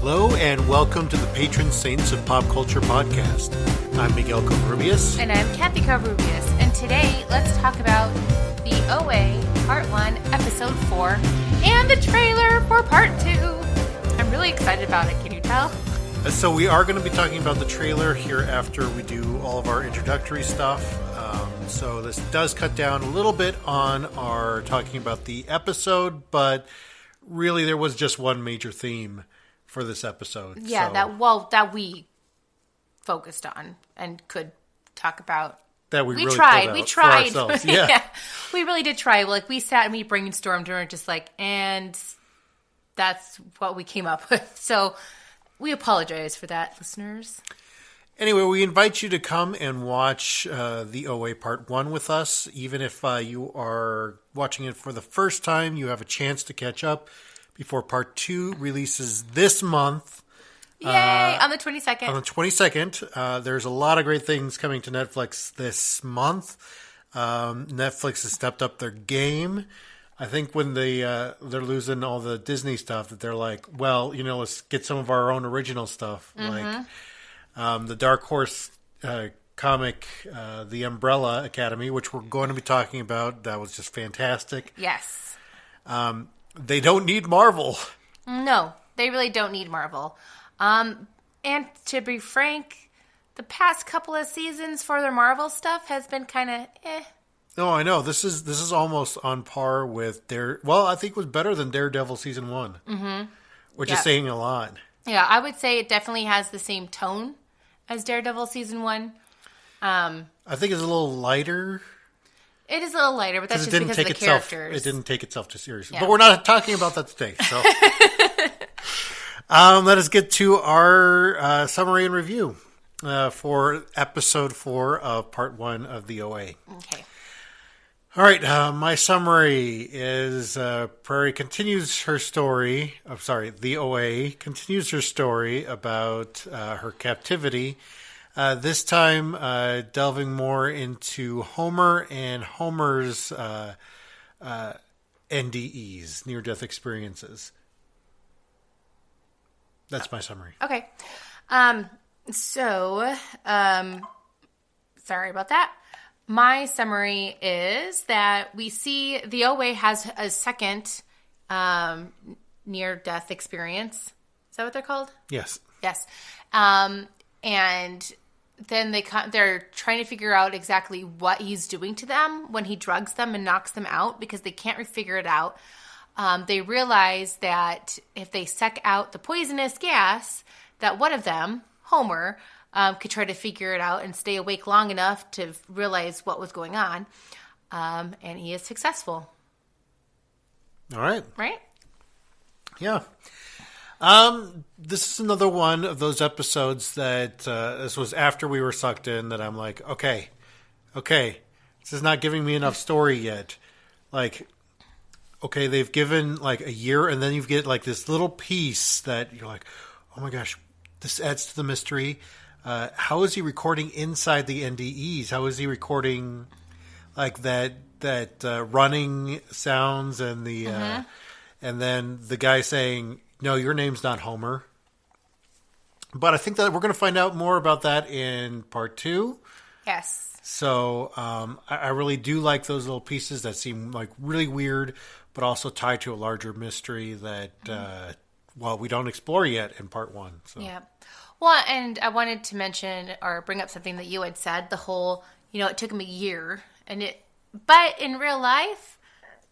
Hello and welcome to the Patron Saints of Pop Culture podcast. I'm Miguel Covarrubias. And I'm Kathy Covarrubias. And today, let's talk about the OA Part 1, Episode 4, and the trailer for Part 2. I'm really excited about it, can you tell? So we are going to be talking about the trailer here after we do all of our introductory stuff. So this does cut down a little bit on our talking about the episode, but really there was just one major theme for this episode. Yeah, so, that we focused on and could talk about. That we really tried. pulled out We tried. for ourselves. Yeah. Yeah, we really did try. Like, we sat and we brainstormed and we're just like, and that's what we came up with. So we apologize for that, listeners. Anyway, we invite you to come and watch the OA Part 1 with us. Even if you are watching it for the first time, you have a chance to catch up before Part 2 releases this month. Yay! On the 22nd. On the 22nd. There's a lot of great things coming to Netflix this month. Netflix has stepped up their game. I think when they're losing all the Disney stuff, that they're like, well, let's get some of our own original stuff. Mm-hmm. Like the Dark Horse comic, The Umbrella Academy, which we're going to be talking about. That was just fantastic. Yes. They don't need Marvel. No, they really don't need Marvel. And to be frank, the past couple of seasons for their Marvel stuff has been kind of No, I know. This is almost on par with I think it was better than Daredevil season 1. Mm-hmm. Which is saying a lot. Yeah, I would say it definitely has the same tone as Daredevil season 1. I think it's a little lighter. It is a little lighter, but that's just because of the characters. It didn't take itself too seriously. Yeah. But we're not talking about that today. So let us get to our summary and review for episode 4 of part 1 of the OA. Okay. All right. My summary is Prairie continues her story. The OA continues her story about her captivity. This time, delving more into Homer and Homer's NDEs, near-death experiences. That's my summary. Okay. Sorry about that. My summary is that we see the OA has a second near-death experience. Is that what they're called? Yes. Yes. And then they're trying to figure out exactly what he's doing to them when he drugs them and knocks them out because they can't figure it out. They realize that if they suck out the poisonous gas, that one of them, Homer, could try to figure it out and stay awake long enough to realize what was going on. And he is successful. All right. Right? Yeah. This is another one of those episodes that this was after we were sucked in that I'm like, okay, this is not giving me enough story yet. Like, okay, they've given like a year and then you get like this little piece that you're like, oh my gosh, this adds to the mystery. How is he recording inside the NDEs? How is he recording like that running sounds and the and then the guy saying, no, your name's not Homer. But I think that we're going to find out more about that in part 2. Yes. So I really do like those little pieces that seem like really weird, but also tied to a larger mystery that, we don't explore yet in part 1. So. Yeah. Well, and I wanted to mention or bring up something that you had said, the whole, it took him a year. But in real life,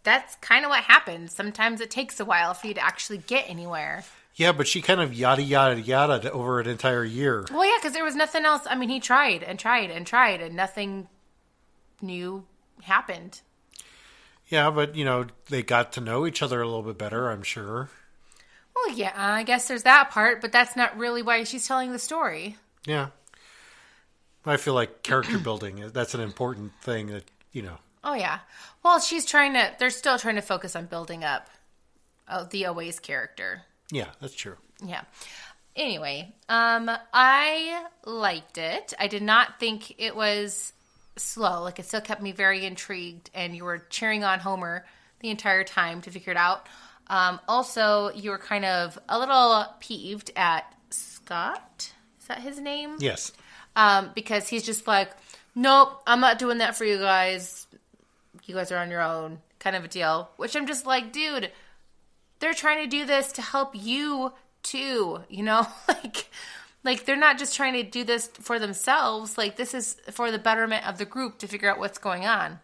that's kind of what happens. Sometimes it takes a while for you to actually get anywhere. Yeah, but she kind of yada over an entire year. Well, yeah, because there was nothing else. I mean, he tried and tried and tried, and nothing new happened. Yeah, but, they got to know each other a little bit better, I'm sure. Well, yeah, I guess there's that part, but that's not really why she's telling the story. Yeah. I feel like character building, that's an important thing that, Oh, yeah. Well, they're still trying to focus on building up the OA's character. Yeah, that's true. Yeah. Anyway, I liked it. I did not think it was slow. Like, it still kept me very intrigued, and you were cheering on Homer the entire time to figure it out. Also, you were kind of a little peeved at Scott. Is that his name? Yes. Because he's just like, nope, I'm not doing that for you guys. You guys are on your own, kind of a deal. Which I'm just like, dude, they're trying to do this to help you too, you know? Like they're not just trying to do this for themselves. Like, this is for the betterment of the group to figure out what's going on.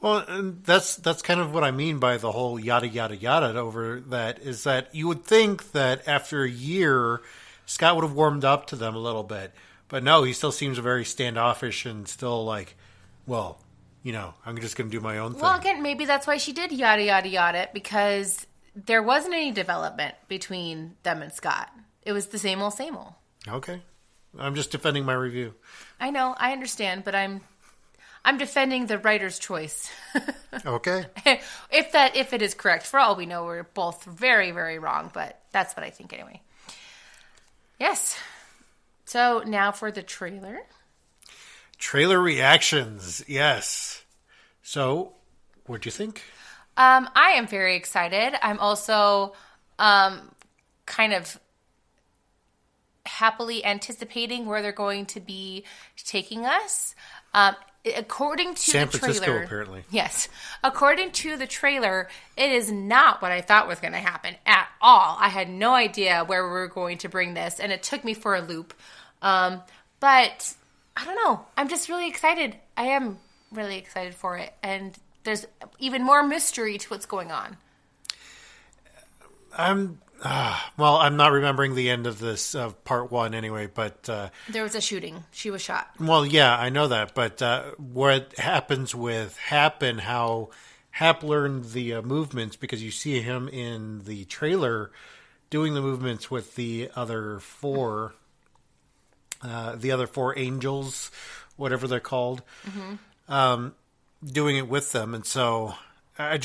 Well, and that's kind of what I mean by the whole yada yada yada over that, is that you would think that after a year, Scott would have warmed up to them a little bit, but no, he still seems very standoffish and still like, well, you know, I'm just going to do my own thing. Well, again, maybe that's why she did yada yada yada, because there wasn't any development between them and Scott. It was the same old, same old. Okay, I'm just defending my review. I know, I understand, but I'm defending the writer's choice. Okay. If it is correct. For all we know, we're both very, very wrong, but that's what I think anyway. Yes. So now for the trailer. Trailer reactions, yes. So, what'd you think? I am very excited. I'm also kind of happily anticipating where they're going to be taking us. According to San the Francisco, trailer, apparently. Yes. According to the trailer, it is not what I thought was going to happen at all. I had no idea where we were going to bring this, and it took me for a loop. But I don't know. I'm just really excited. I am really excited for it, and there's even more mystery to what's going on. Well, I'm not remembering the end of this part one anyway, but There was a shooting. She was shot. well, yeah, I know that. But what happens with Hap and how Hap learned the movements, because you see him in the trailer doing the movements with the other four angels, whatever they're called, doing it with them. And so I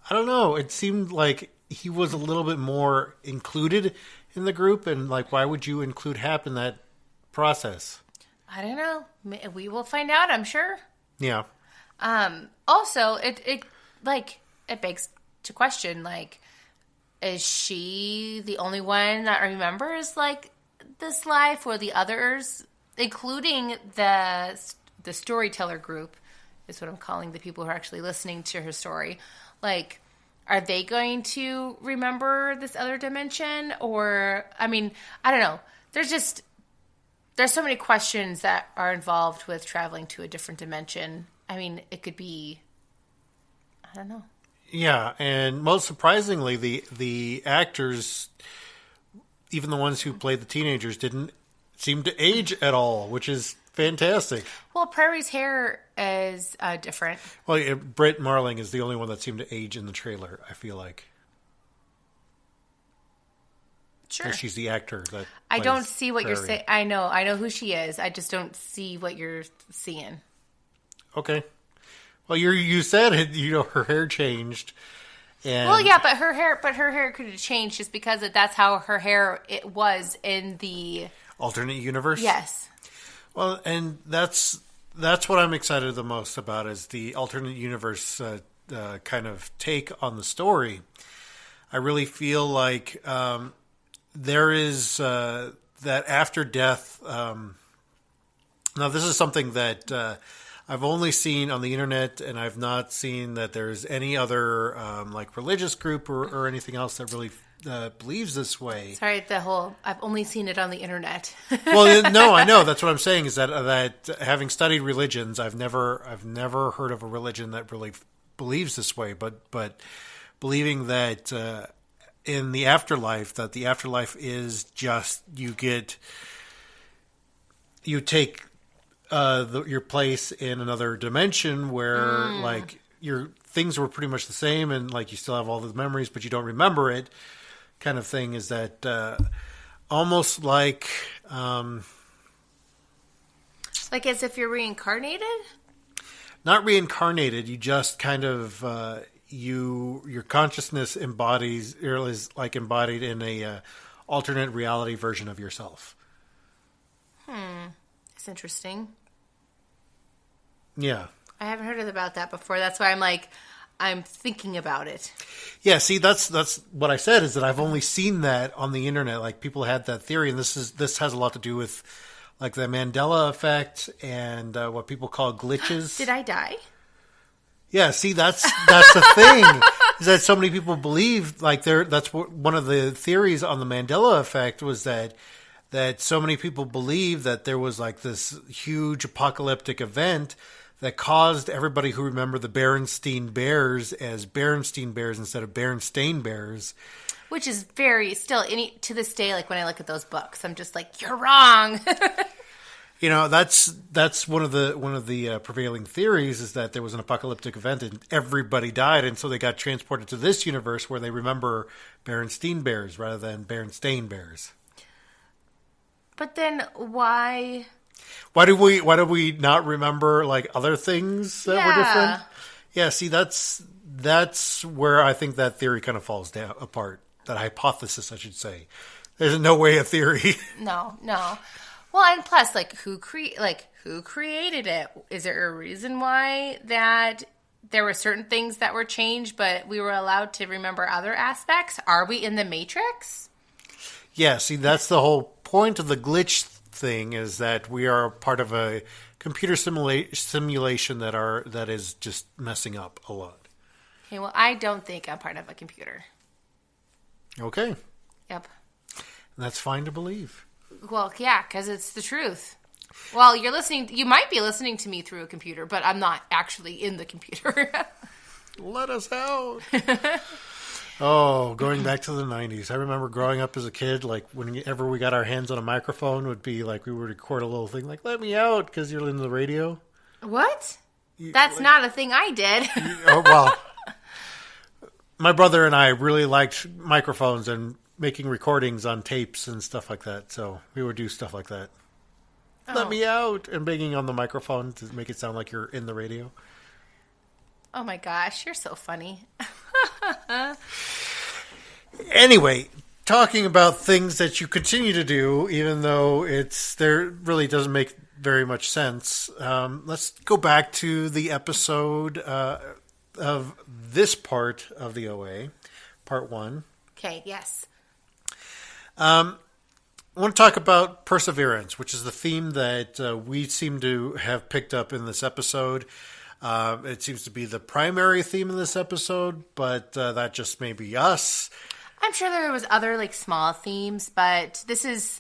don't know. It seemed like he was a little bit more included in the group, and like, why would you include Hap in that process? I don't know. We will find out, I'm sure. Yeah. Also, it begs to question, like, is she the only one that remembers, like, this life, or the others, including the storyteller group, is what I'm calling the people who are actually listening to her story. Like, are they going to remember this other dimension? Or, I mean, I don't know. There's so many questions that are involved with traveling to a different dimension. I mean, it could be, I don't know. Yeah, and most surprisingly, the actors, even the ones who played the teenagers, didn't seem to age at all, which is fantastic. Well, Prairie's hair is different. Well, Britt Marling is the only one that seemed to age in the trailer, I feel like. Sure. And she's the actor that I don't plays see what Prairie. you're saying. I know who she is. I just don't see what you're seeing. Okay. Well, you said it, her hair changed. And Well, yeah, but her hair could have changed just because that's how her hair it was in the alternate universe? Yes. Well, and that's what I'm excited the most about, is the alternate universe kind of take on the story. I really feel like there is that after death. Now, this is something that I've only seen on the internet, and I've not seen that there's any other like religious group or anything else that really believes this way. Sorry, I've only seen it on the internet. Well, no, I know. That's what I'm saying, is that having studied religions, I've never heard of a religion that really believes this way, but believing that in the afterlife, that the afterlife is just you take your place in another dimension where like your things were pretty much the same, and like you still have all the memories, but you don't remember it, kind of thing. Is that almost like Like as if you're reincarnated? not reincarnated? You just kind of your consciousness is like embodied in a alternate reality version of yourself. It's interesting. Yeah. I haven't heard about that before. That's why I'm like, I'm thinking about it. Yeah, see, that's what I said, is that I've only seen that on the internet. Like, people had that theory, and this has a lot to do with like the Mandela effect and what people call glitches. Did I die? Yeah, see, that's the thing, is that so many people believe, like, that's one of the theories on the Mandela effect, was that so many people believe that there was like this huge apocalyptic event that caused everybody who remember the Berenstain Bears as Berenstain Bears instead of Berenstain Bears. Which is to this day, like when I look at those books, I'm just like, you're wrong. You know, that's one of the prevailing theories, is that there was an apocalyptic event and everybody died, and so they got transported to this universe where they remember Berenstain Bears rather than Berenstain Bears. But then why? Why do we not remember like other things that were different? Yeah, see, that's where I think that theory kind of falls apart. That hypothesis, I should say. There's no way a theory. No. Well, and plus, who created it? Is there a reason why that there were certain things that were changed, but we were allowed to remember other aspects? Are we in the Matrix? Yeah, see, that's the whole point of the glitch thing, is that we are part of a computer simulation that is just messing up a lot. Okay, well, I don't think I'm part of a computer. Okay. Yep. And that's fine to believe. Well, yeah, because it's the truth. Well, you might be listening to me through a computer, but I'm not actually in the computer. Let us out. Oh, going back to the 90s. I remember growing up as a kid, like whenever we got our hands on a microphone, would be like we would record a little thing like, let me out, because you're in the radio. What? That's not a thing I did. Oh, well, my brother and I really liked microphones and making recordings on tapes and stuff like that, so we would do stuff like that. Oh. Let me out, and banging on the microphone to make it sound like you're in the radio. Oh my gosh, you're so funny. Anyway, talking about things that you continue to do, even though there really doesn't make very much sense. Let's go back to the episode of this part of the OA, part 1. Okay, yes. I want to talk about perseverance, which is the theme that we seem to have picked up in this episode. It seems to be the primary theme in this episode, but that just may be us. I'm sure there was other small themes, but this is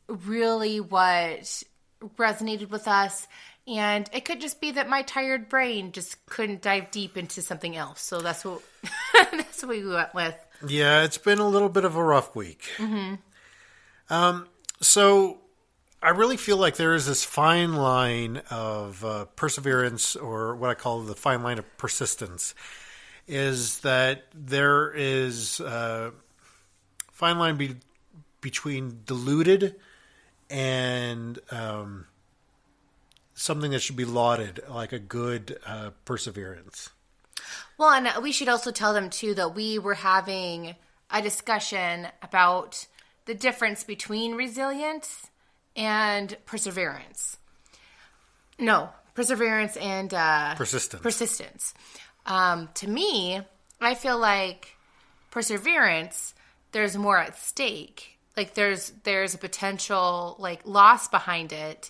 really what resonated with us. And it could just be that my tired brain just couldn't dive deep into something else. So that's what we went with. Yeah, it's been a little bit of a rough week. Mm-hmm. So I really feel like there is this fine line of perseverance, or what I call the fine line of persistence, is that there is a fine line between deluded and something that should be lauded, like a good perseverance. Well, and we should also tell them, too, that we were having a discussion about the difference between resilience and perseverance. No, perseverance and persistence. To me, I feel like perseverance, there's more at stake. Like there's a potential loss behind it.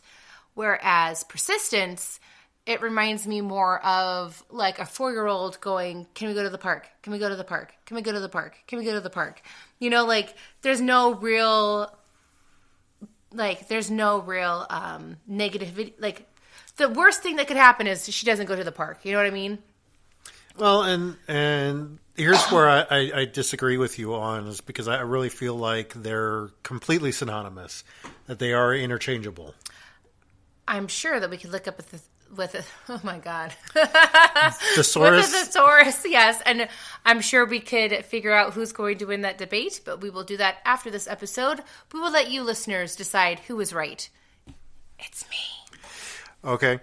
Whereas persistence, it reminds me more of like a 4-year-old going, can we go to the park? Can we go to the park? Can we go to the park? Can we go to the park? You know, there's no real negativity. The worst thing that could happen is she doesn't go to the park. You know what I mean? Well, and here's where I disagree with you on, is because I really feel like they're completely synonymous, that they are interchangeable. I'm sure that we could look up oh my God. Thesaurus? With a thesaurus, yes. And I'm sure we could figure out who's going to win that debate, but we will do that after this episode. We will let you listeners decide who is right. It's me. Okay.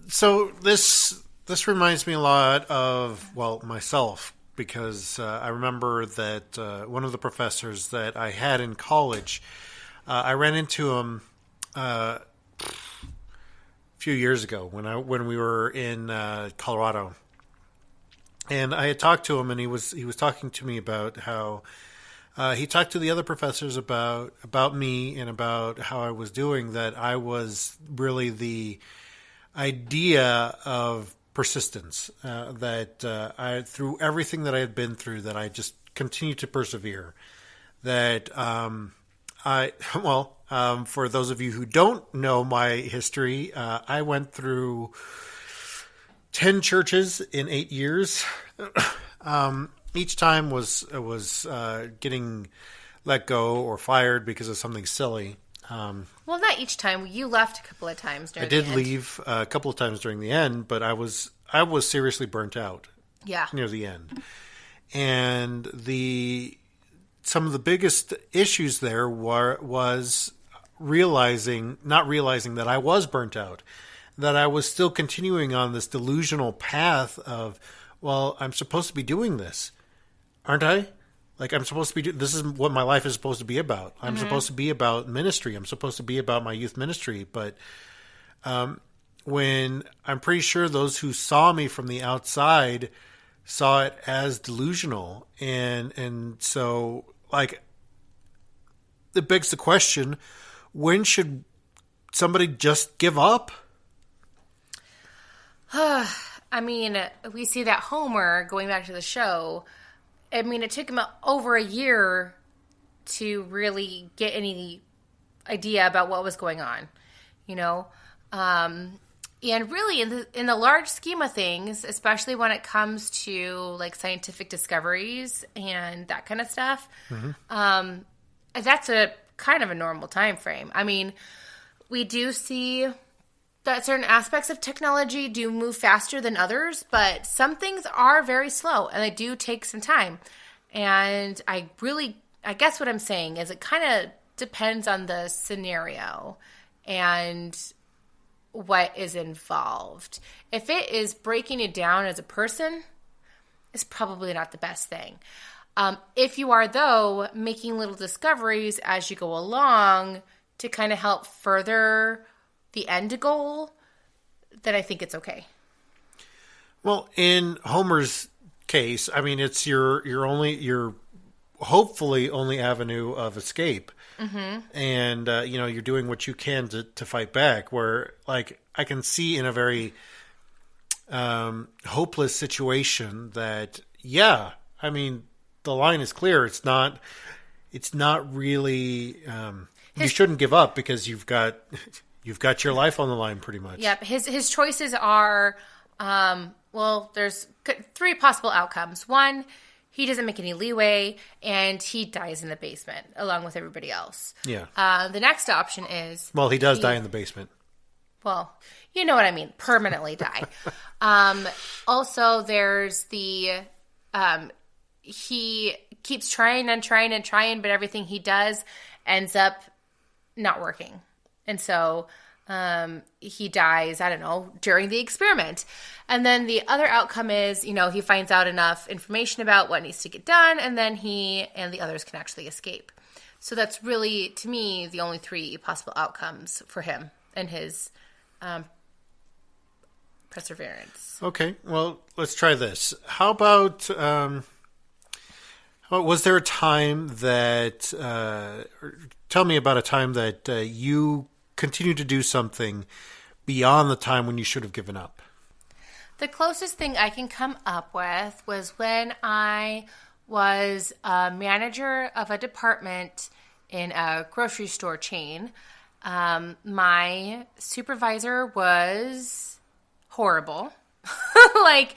So this reminds me a lot of, myself, because I remember that one of the professors that I had in college, I ran into him a few years ago when we were in Colorado, And I had talked to him, and he was talking to me about how he talked to the other professors about me and about how I was doing. That I was really the idea of persistence. That I, through everything that I had been through, that I just continued to persevere. That for those of you who don't know my history, I went through 10 churches in 8 years. Each time was getting let go or fired because of something silly. Well, not each time. You left a couple of times during I did the end. leave a couple of times during the end, but I was seriously burnt out Yeah. near the end. And some of the biggest issues there was not realizing that I was burnt out, that I was still continuing on this delusional path of, well, I'm supposed to be doing this, aren't I? Like, I'm supposed to be, this is what my life is supposed to be about. I'm supposed to be about ministry. I'm supposed to be about my youth ministry. But when I'm pretty sure those who saw me from the outside saw it as delusional. And so, like, it begs the question, when should somebody just give up? I mean, we see that Homer, going back to the show, I mean, it took him over a year to really get any idea about what was going on, you know? And really, in the large scheme of things, especially when it comes to, like, scientific discoveries and that kind of stuff, that's a kind of a normal time frame. I mean, we do see that certain aspects of technology do move faster than others, but some things are very slow and they do take some time. And I guess what I'm saying is it kind of depends on the scenario and what is involved. If it is breaking you down as a person, it's probably not the best thing. If you are, though, making little discoveries as you go along to kind of help further the end goal, then I think it's okay. Well, in Homer's case, I mean, it's your hopefully only avenue of escape. And, you're doing what you can to fight back, where, like, I can see in a very hopeless situation that, yeah, I mean, the line is clear. It's not really, you shouldn't give up because you've got your life on the line pretty much. Yep. His choices are, there's 3 possible outcomes. 1, he doesn't make any leeway and he dies in the basement along with everybody else. Yeah. The next option is... Well, he does die in the basement. Well, you know what I mean. Permanently die. Also, there's the... he keeps trying and trying and trying, but everything he does ends up not working. And so he dies, I don't know, during the experiment. And then the other outcome is, he finds out enough information about what needs to get done, and then he and the others can actually escape. So that's really, to me, the only 3 possible outcomes for him and his perseverance. Okay, well, let's try this. How about... was there a time that... tell me about a time that you continued to do something beyond the time when you should have given up. The closest thing I can come up with was when I was a manager of a department in a grocery store chain. My supervisor was horrible, like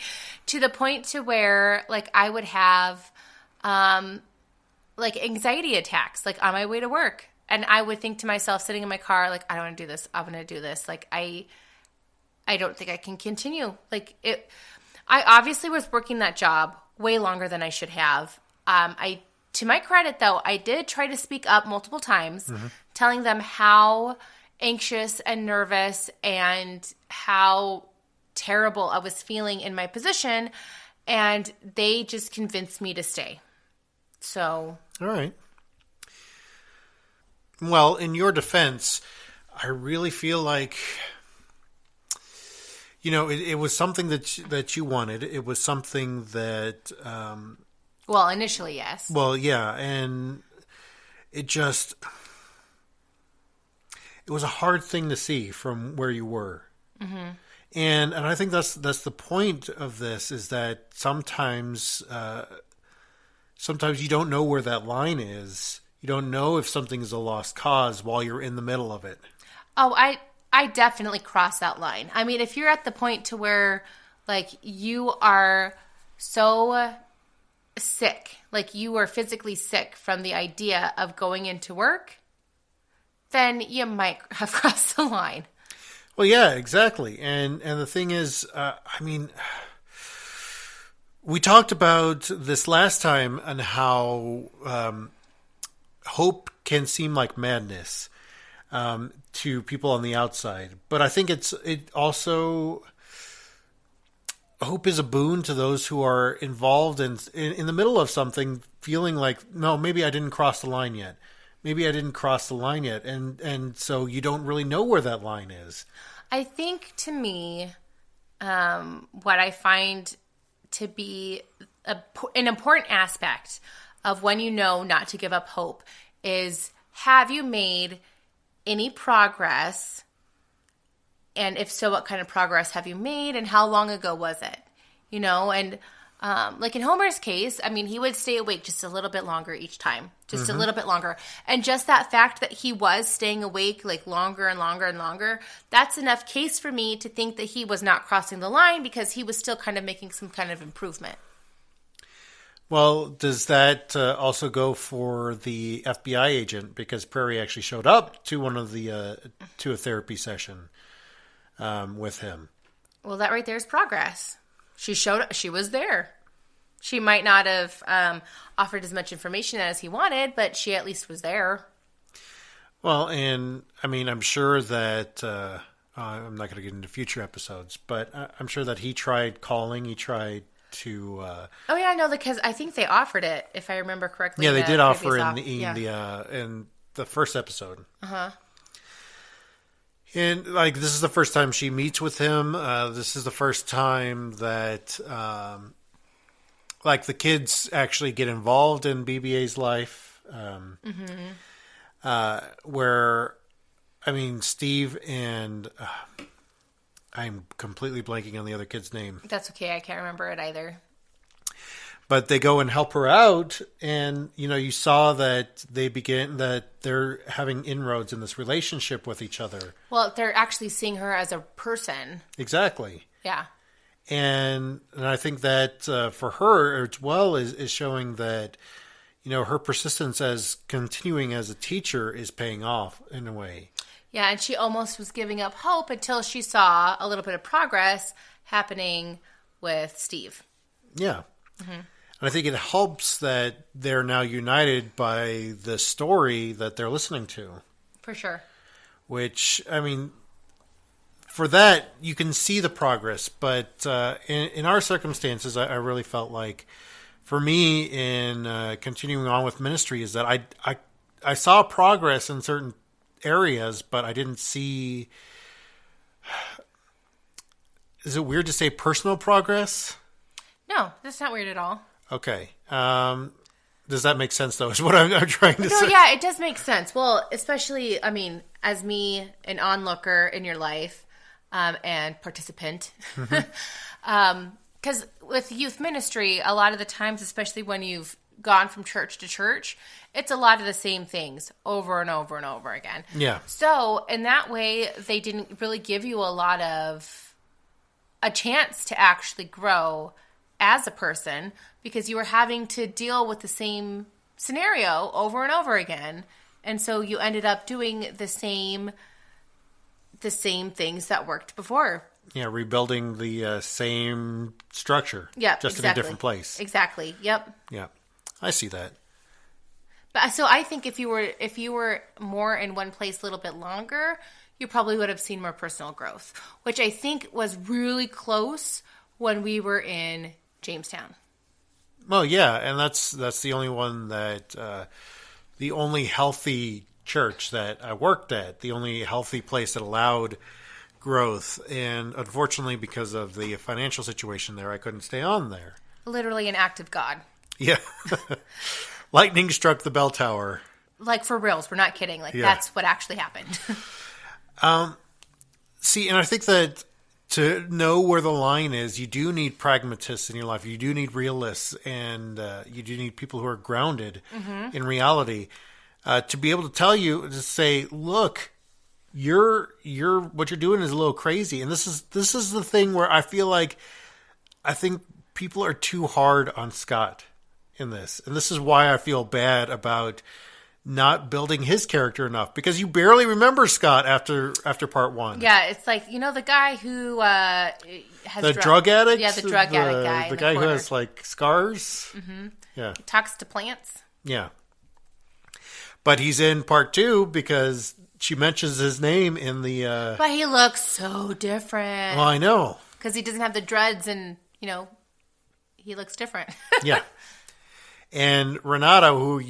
to the point to where like I would have like anxiety attacks, like on my way to work. And I would think to myself, sitting in my car, like, I don't want to do this. I'm going to do this. Like, I don't think I can continue. Like, I obviously was working that job way longer than I should have. To my credit, though, I did try to speak up multiple times, telling them how anxious and nervous and how terrible I was feeling in my position. And they just convinced me to stay. So. All right. Well, in your defense, I really feel like it was something that you wanted. It was something that, Well, initially, yes. well, yeah, and it just, it was a hard thing to see from where you were. Mm-hmm. And I think that's the point of this, is that sometimes you don't know where that line is. You don't know if something is a lost cause while you're in the middle of it. Oh, I definitely cross that line. I mean, if you're at the point to where, like, you are so sick, like you are physically sick from the idea of going into work, then you might have crossed the line. Well, yeah, exactly. And the thing is, I mean, we talked about this last time on how hope can seem like madness to people on the outside. But I think it also, hope is a boon to those who are involved in the middle of something, feeling like, no, maybe I didn't cross the line yet. Maybe I didn't cross the line yet. And so you don't really know where that line is. I think, to me, what I find to be an important aspect of when you know not to give up hope is, have you made any progress? And if so, what kind of progress have you made, and how long ago was it? And like in Homer's case, I mean, he would stay awake just a little bit longer each time, just a little bit longer. And just that fact that he was staying awake like longer and longer and longer, that's enough case for me to think that he was not crossing the line, because he was still kind of making some kind of improvement. Well, does that also go for the FBI agent? Because Prairie actually showed up to to a therapy session with him. Well, that right there is progress. She showed up. She was there. She might not have offered as much information as he wanted, but she at least was there. Well, and I mean, I'm sure that I'm not going to get into future episodes, but I'm sure that he tried calling. He tried to. Oh yeah, no, because I think they offered it, if I remember correctly. Yeah, they did offer in the first episode. And like, this is the first time she meets with him. This is the first time that like the kids actually get involved in BB-8's life. Where, I mean, Steve and I'm completely blanking on the other kid's name. That's okay. I can't remember it either. But they go and help her out, and you saw that they're having inroads in this relationship with each other. Well, they're actually seeing her as a person. Exactly. Yeah. And I think that for her as well is showing that her persistence as continuing as a teacher is paying off in a way. Yeah, and she almost was giving up hope until she saw a little bit of progress happening with Steve. Yeah. And I think it helps that they're now united by the story that they're listening to. For sure. Which, I mean, for that, you can see the progress. But in our circumstances, I really felt like, for me, in continuing on with ministry, is that I saw progress in certain areas, but I didn't see... Is it weird to say personal progress? No, that's not weird at all. Okay. Does that make sense, though, is what I'm trying to say? No, yeah, it does make sense. Well, especially, I mean, as me, an onlooker in your life, and participant. Because with youth ministry, a lot of the times, especially when you've gone from church to church, it's a lot of the same things over and over and over again. Yeah. So, in that way, they didn't really give you a chance to actually grow as a person, because you were having to deal with the same scenario over and over again. And so you ended up doing the same things that worked before. Yeah, rebuilding the same structure. Yeah, just exactly. in a different place. Exactly. Yep. Yeah, I see that. But so I think if you were more in one place a little bit longer, you probably would have seen more personal growth, which I think was really close when we were in Jamestown. Well, yeah, and that's the only one that the only healthy church that I worked at, the only healthy place that allowed growth. And unfortunately, because of the financial situation there, I couldn't stay on there. Literally an act of God. Yeah. Lightning struck the bell tower. Like, for reals. We're not kidding. Like, Yeah. that's what actually happened. See, and I think that to know where the line is, you do need pragmatists in your life. You do need realists, and you do need people who are grounded in reality to be able to tell you, to say, look, you're what you're doing is a little crazy. And this is the thing where I feel like I think people are too hard on Scott in this. And this is why I feel bad about not building his character enough, because you barely remember Scott after part one. Yeah, it's like, the guy who has The drug addict? Yeah, the drug addict guy. The in guy who corner. has like scars? Mm-hmm. Yeah. Talks to plants. Yeah. But he's in part two because she mentions his name in the... But he looks so different. Well, I know. Because he doesn't have the dreads and, he looks different. Yeah. And Renata, who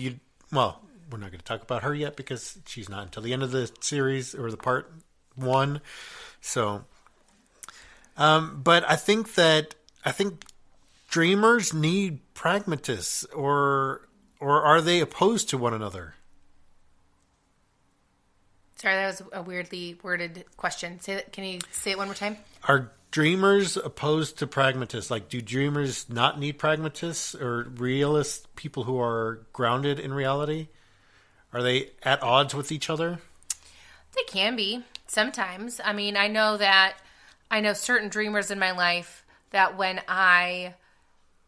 we're not going to talk about her yet because she's not until the end of the series or the part one. So, but I think dreamers need pragmatists, or are they opposed to one another? Sorry, that was a weirdly worded question. Can you say it one more time? Are dreamers opposed to pragmatists? Like, do dreamers not need pragmatists or realists, people who are grounded in reality? Are they at odds with each other? They can be sometimes. I mean, I know certain dreamers in my life that when I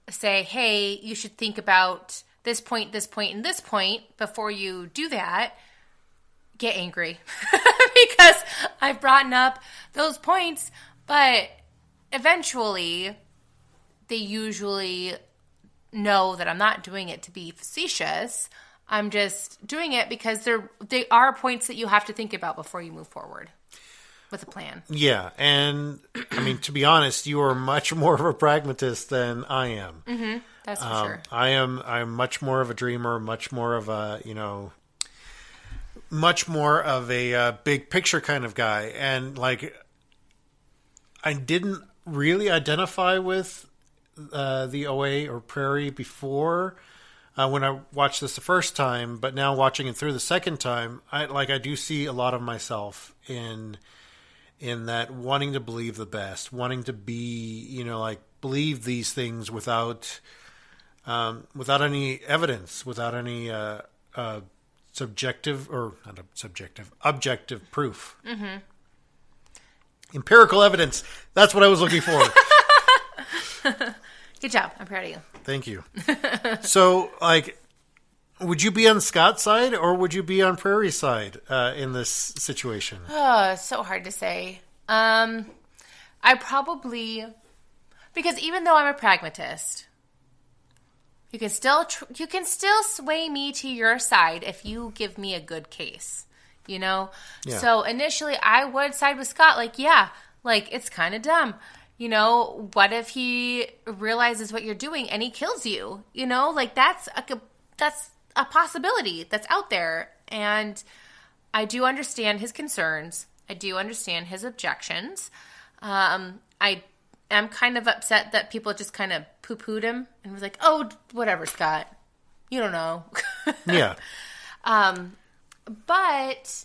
say, hey, you should think about this point, and this point before you do that, get angry because I've brought up those points, but eventually they usually know that I'm not doing it to be facetious. I'm just doing it because they are points that you have to think about before you move forward with a plan. Yeah, and I mean, to be honest, you are much more of a pragmatist than I am. Mm-hmm. That's for sure. I'm much more of a dreamer, much more of a much more of a big picture kind of guy, and like I didn't really identify with the OA or Prairie before. When I watched this the first time, but now watching it through the second time, I do see a lot of myself in that, wanting to believe the best, wanting to be, believe these things without any evidence, without any objective proof. Mm-hmm. Empirical evidence. That's what I was looking for. Good job. I'm proud of you. Thank you. So, would you be on Scott's side or would you be on Prairie's side in this situation? Oh, it's so hard to say. I probably, because even though I'm a pragmatist, you can still sway me to your side if you give me a good case, Yeah. So initially, I would side with Scott. It's kind of dumb. What if he realizes what you're doing and he kills you? That's a possibility that's out there. And I do understand his concerns. I do understand his objections. I am kind of upset that people just kind of poo-pooed him and was like, oh, whatever, Scott. You don't know. Yeah. But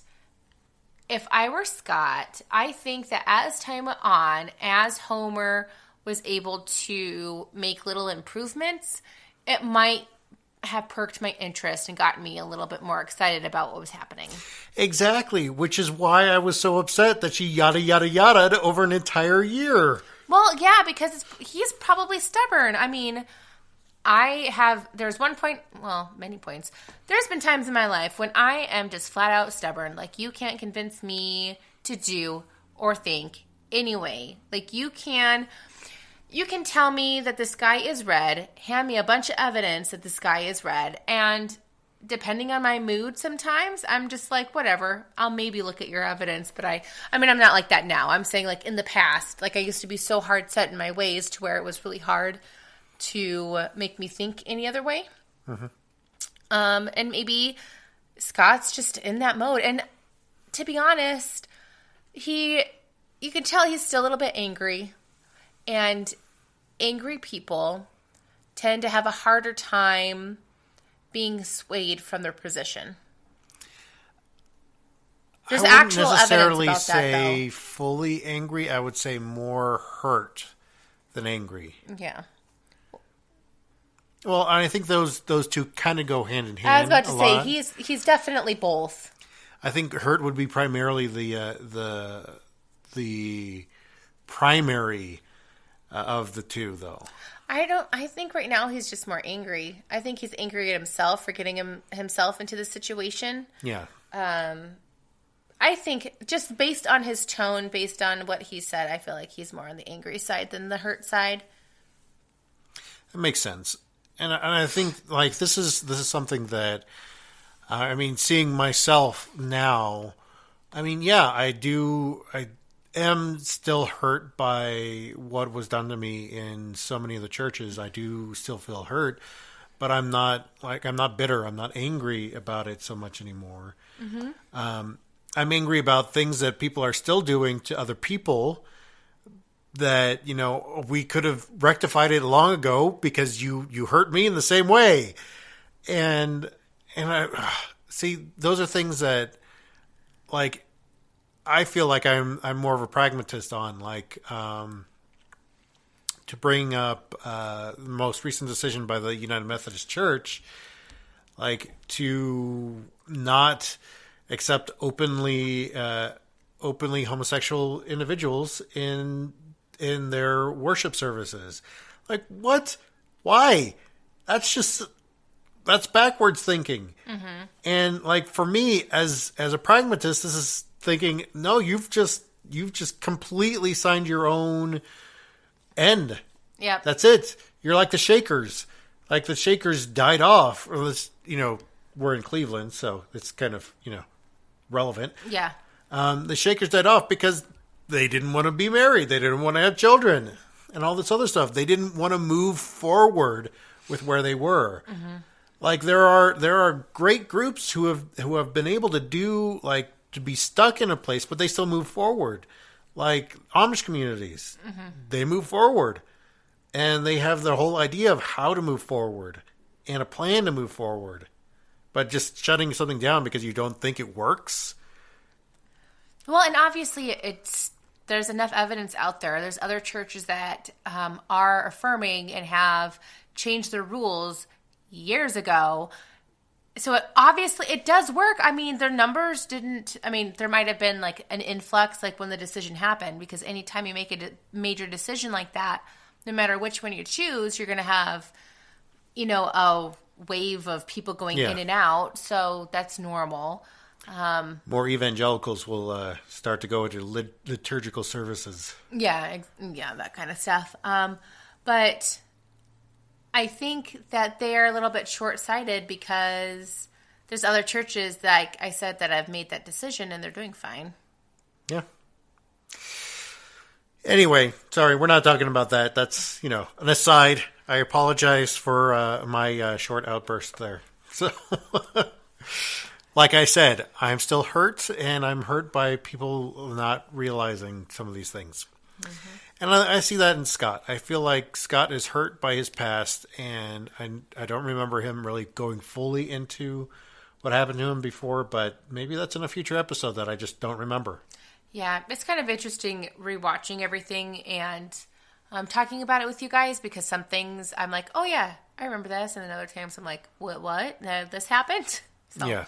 if I were Scott, I think that as time went on, as Homer was able to make little improvements, it might have perked my interest and gotten me a little bit more excited about what was happening. Exactly, which is why I was so upset that she yada, yada, yada over an entire year. Well, yeah, because he's probably stubborn. I mean, there's one point, many points. There's been times in my life when I am just flat out stubborn. Like, you can't convince me to do or think anyway. Like, you can tell me that the sky is red, hand me a bunch of evidence that the sky is red, and depending on my mood sometimes, I'm just like, whatever, I'll maybe look at your evidence, but I'm not like that now. I'm saying, like, in the past, like, I used to be so hard set in my ways to where it was really hard to make me think any other way. Mm-hmm. And maybe Scott's just in that mode. And to be honest, he you can tell he's still a little bit angry, and angry people tend to have a harder time being swayed from their position. There's I wouldn't actual evidence necessarily about that, say fully angry. I would say more hurt than angry. though. Yeah. Well, I think those two kind of go hand in hand. I was about to a say lot. he's definitely both. I think hurt would be primarily the primary of the two, though. I think right now he's just more angry. I think he's angry at himself for getting himself into this situation. Yeah. I think just based on his tone, based on what he said, I feel like he's more on the angry side than the hurt side. That makes sense. And I think like this is something that I mean, seeing myself now, I mean, yeah, I am still hurt by what was done to me in so many of the churches. I do still feel hurt, but I'm not bitter. I'm not angry about it so much anymore. Mm-hmm. I'm angry about things that people are still doing to other people that, you know, we could have rectified it long ago because you hurt me in the same way. And I see, those are things that, like, I feel like I'm more of a pragmatist on, like, to bring up the most recent decision by the United Methodist Church, like, to not accept openly homosexual individuals in their worship services. Like, what? Why? That's backwards thinking. Mm-hmm. And like, for me as a pragmatist, this is thinking, no, you've just completely signed your own end. Yeah. That's it. You're like the Shakers. Like, the Shakers died off, or this, you know, we're in Cleveland, so it's kind of, you know, relevant. Yeah. The Shakers died off because they didn't want to be married. They didn't want to have children and all this other stuff. They didn't want to move forward with where they were. Mm-hmm. Like, there are great groups who have been able to do, like, to be stuck in a place, but they still move forward. Like Amish communities, mm-hmm. They move forward, and they have the whole idea of how to move forward and a plan to move forward. But just shutting something down because you don't think it works. Well, and obviously there's enough evidence out there. There's other churches that are affirming and have changed their rules years ago. So obviously it does work. I mean, their numbers didn't, I mean, there might have been like an influx like when the decision happened, because anytime you make a major decision like that, no matter which one you choose, you're going to have, you know, a wave of people going in and out. So that's normal. More evangelicals will start to go into liturgical services. Yeah, that kind of stuff. But I think that they're a little bit short-sighted because there's other churches, like I said, that have made that decision and they're doing fine. Yeah. Anyway, sorry, we're not talking about that. That's, you know, an aside. I apologize for my short outburst there. So, like I said, I'm still hurt, and I'm hurt by people not realizing some of these things. Mm-hmm. And I see that in Scott. I feel like Scott is hurt by his past, and I don't remember him really going fully into what happened to him before, but maybe that's in a future episode that I just don't remember. Yeah, it's kind of interesting rewatching everything and talking about it with you guys, because some things I'm like, oh yeah, I remember this, and then other times I'm like, what? This happened? So, yeah.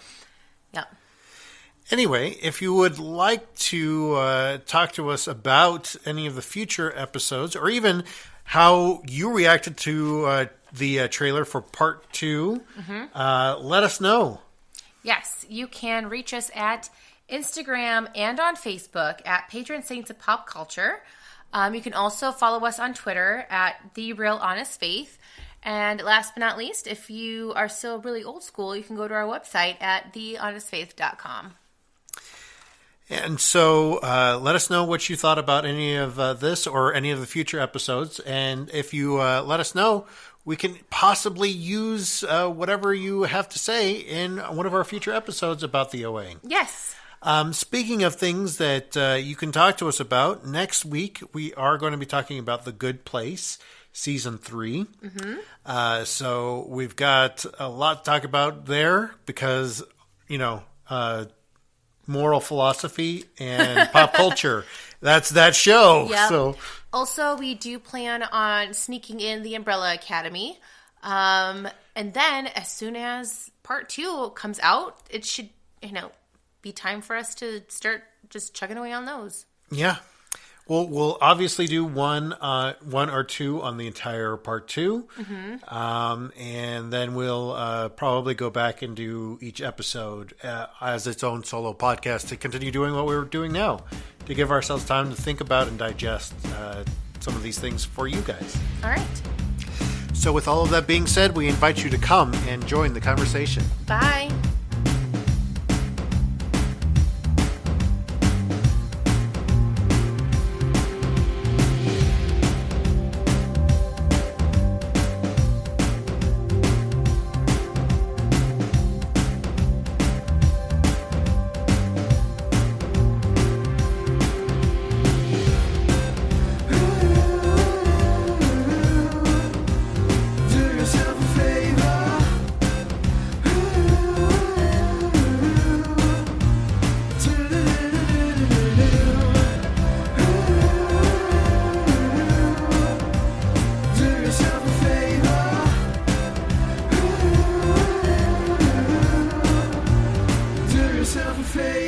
Anyway, if you would like to talk to us about any of the future episodes, or even how you reacted to the trailer for part 2, mm-hmm. Let us know. Yes, you can reach us at Instagram and on Facebook at Patron Saints of Pop Culture. You can also follow us on Twitter at The Real Honest Faith. And last but not least, if you are still really old school, you can go to our website at thehonestfaith.com. And so let us know what you thought about any of this or any of the future episodes. And if you let us know, we can possibly use whatever you have to say in one of our future episodes about the OA. Yes. Speaking of things that you can talk to us about, next week we are going to be talking about The Good Place, Season 3. So we've got a lot to talk about there because, moral philosophy and pop culture. That's that show. Yep. So Also, we do plan on sneaking in the Umbrella Academy. And then as soon as part 2 comes out, it should, be time for us to start just chugging away on those. yeah. We'll obviously do one or two on the entire part 2. And then we'll probably go back and do each episode as its own solo podcast to continue doing what we're doing now, to give ourselves time to think about and digest some of these things for you guys. All right. So with all of that being said, we invite you to come and join the conversation. Bye. Yourself a favor.